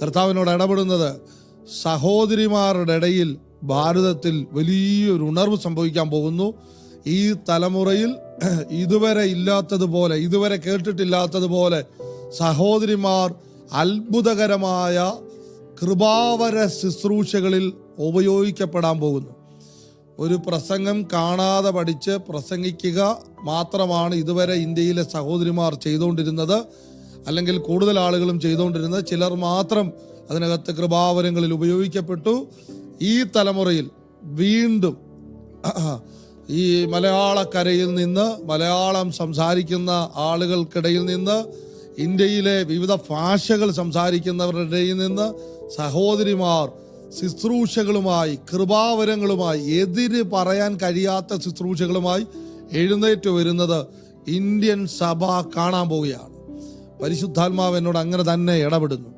കർത്താവിനോട് ഇടപെടുന്നത് സഹോദരിമാരുടെ ഇടയിൽ ഭാരതത്തിൽ വലിയൊരു ഉണർവ് സംഭവിക്കാൻ പോകുന്നു. ഈ തലമുറയിൽ ഇതുവരെ ഇല്ലാത്തതുപോലെ, ഇതുവരെ കേട്ടിട്ടില്ലാത്തതുപോലെ സഹോദരിമാർ അത്ഭുതകരമായ കൃപാവര ശുശ്രൂഷകളിൽ ഉപയോഗിക്കപ്പെടാൻ പോകുന്നു. ഒരു പ്രസംഗം കാണാതെ പഠിച്ച് പ്രസംഗിക്കുക മാത്രമാണ് ഇതുവരെ ഇന്ത്യയിലെ സഹോദരിമാർ ചെയ്തുകൊണ്ടിരുന്നത്, അല്ലെങ്കിൽ കൂടുതൽ ആളുകളും ചെയ്തുകൊണ്ടിരുന്നത്. ചിലർ മാത്രം അതിനകത്ത് കൃപാവരങ്ങളിൽ ഉപയോഗിക്കപ്പെട്ടു. ഈ തലമുറയിൽ വീണ്ടും ഈ മലയാളക്കരയിൽ നിന്ന്, മലയാളം സംസാരിക്കുന്ന ആളുകൾക്കിടയിൽ നിന്ന്, ഇന്ത്യയിലെ വിവിധ ഭാഷകൾ സംസാരിക്കുന്നവരുടെ ഇടയിൽ നിന്ന് സഹോദരിമാർ ശുശ്രൂഷകളുമായി, കൃപാവരങ്ങളുമായി, എതിര് പറയാൻ കഴിയാത്ത ശുശ്രൂഷകളുമായി എഴുന്നേറ്റ് വരുന്നത് ഇന്ത്യൻ സഭ കാണാൻ പോവുകയാണ്. പരിശുദ്ധാത്മാവ് എന്നോട് അങ്ങനെ തന്നെ ഇടപെടുന്നു.